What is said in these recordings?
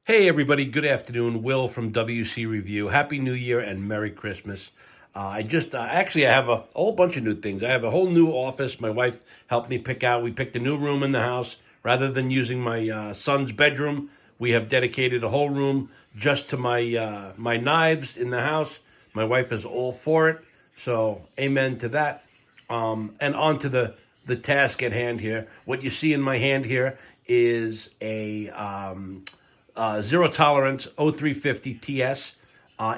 Hey everybody, good afternoon. Will from WC Review. Happy New Year and Merry Christmas. I have a whole bunch of new things. I have a whole new office. My wife helped me pick out. We picked a new room in the house. Rather than using my son's bedroom, we have dedicated a whole room just to my knives in the house. My wife is all for it, so amen to that. And on to the task at hand here. What you see in my hand here is a zero tolerance 0350 TS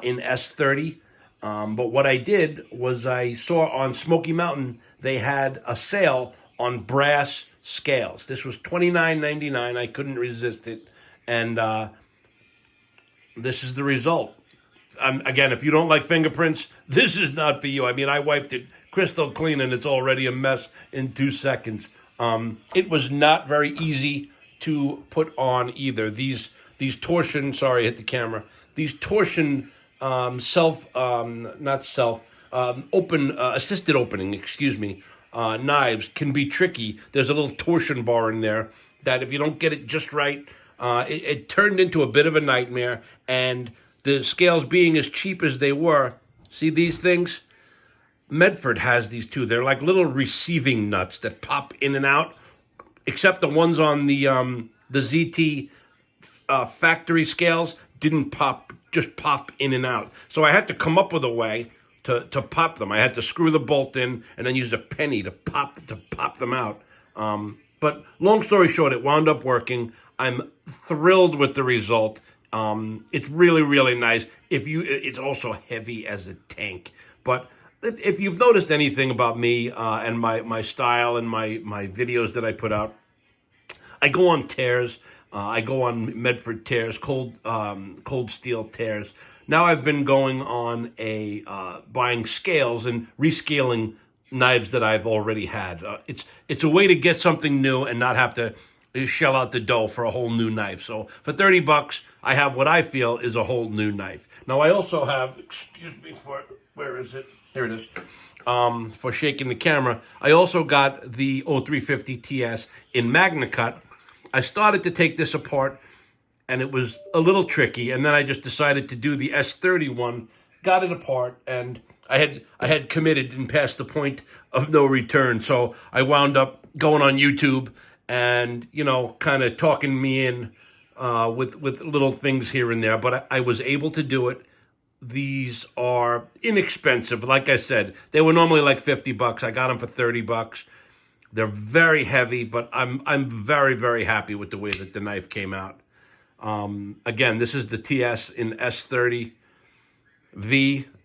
in S30. But what I did was I saw on Smoky Mountain they had a sale on brass scales. This was $29.99. I couldn't resist it, and this is the result. Again, if you don't like fingerprints, this is not for you. I mean, I wiped it crystal clean, and it's already a mess in 2 seconds. It was not very easy to put on either. These torsion, sorry, I hit the camera. These torsion assisted opening, knives can be tricky. There's a little torsion bar in there that if you don't get it just right, it turned into a bit of a nightmare. And the scales being as cheap as they were, see these things? Medford has these too. They're like little receiving nuts that pop in and out, except the ones on the ZT factory scales didn't pop, just pop in and out. So I had to come up with a way to pop them. I had to screw the bolt in and then use a penny to pop them out. But long story short, it wound up working. I'm thrilled with the result. It's really, really nice. It's also heavy as a tank. But if you've noticed anything about me and my style and my videos that I put out, I go on tears. I go on Medford tears, cold steel tears. Now I've been going on buying scales and rescaling knives that I've already had. It's a way to get something new and not have to shell out the dough for a whole new knife. So for $30, I have what I feel is a whole new knife. Now I also have, where is it? Here it is. For shaking the camera, I also got the 0350 TS in Magna Cut. I started to take this apart, and it was a little tricky, and then I just decided to do the S30 one, got it apart, and I had committed and passed the point of no return. So I wound up going on YouTube and, kind of talking me in with little things here and there, but I was able to do it. These are inexpensive. Like I said, they were normally like $50. I got them for $30. They're very heavy, but I'm very, very happy with the way that the knife came out. Again, this is the TS in S30V,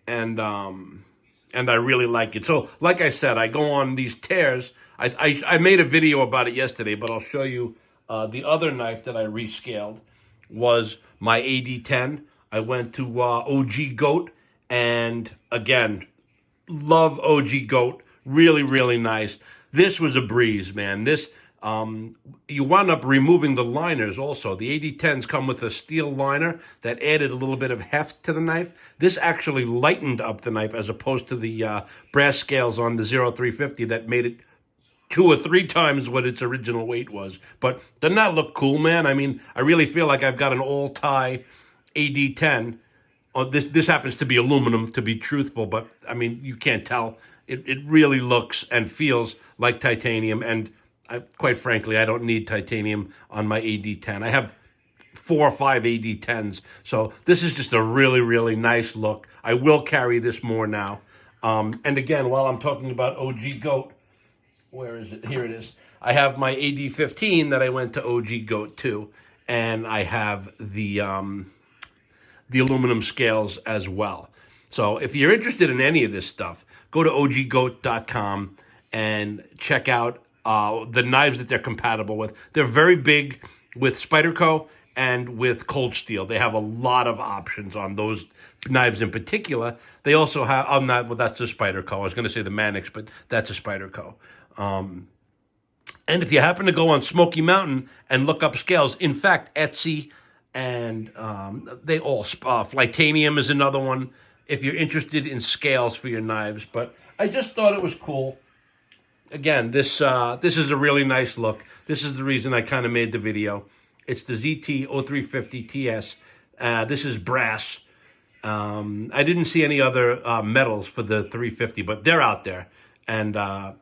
and I really like it. So, like I said, I go on these tears. I made a video about it yesterday, but I'll show you the other knife that I rescaled was my AD10. I went to OG Goat, and again, love OG Goat. Really, really nice. This was a breeze, man. This, you wound up removing the liners also. The AD10s come with a steel liner that added a little bit of heft to the knife. This actually lightened up the knife as opposed to the brass scales on the 0350 that made it 2 or 3 times what its original weight was. But doesn't that look cool, man? I mean, I really feel like I've got an all-tie AD10. This happens to be aluminum, to be truthful, but I mean, you can't tell. It really looks and feels like titanium, and quite frankly, I don't need titanium on my AD10. I have 4 or 5 AD10s, so this is just a really, really nice look. I will carry this more now. And again, while I'm talking about OG Goat, where is it? Here it is. I have my AD15 that I went to OG Goat to, and I have the aluminum scales as well. So if you're interested in any of this stuff, go to oggoat.com and check out the knives that they're compatible with. They're very big with Spyderco and with Cold Steel. They have a lot of options on those knives in particular. They also have, that's a Spyderco. I was going to say the Manix, but that's a Spyderco. And if you happen to go on Smoky Mountain and look up scales, in fact, Etsy and they all, Flightanium is another one, if you're interested in scales for your knives. But I just thought it was cool. Again, this is a really nice look. This is the reason I kind of made the video. It's the ZT0350TS. This is brass. I didn't see any other metals for the 350, but they're out there. And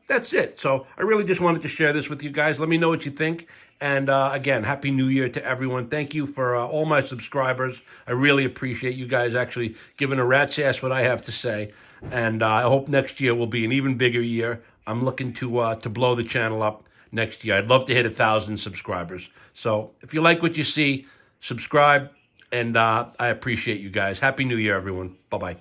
that's it. So I really just wanted to share this with you guys. Let me know what you think. And again, Happy New Year to everyone. Thank you for all my subscribers. I really appreciate you guys actually giving a rat's ass what I have to say. And I hope next year will be an even bigger year. I'm looking to blow the channel up next year. I'd love to hit 1,000 subscribers. So if you like what you see, subscribe. And I appreciate you guys. Happy New Year, everyone. Bye-bye.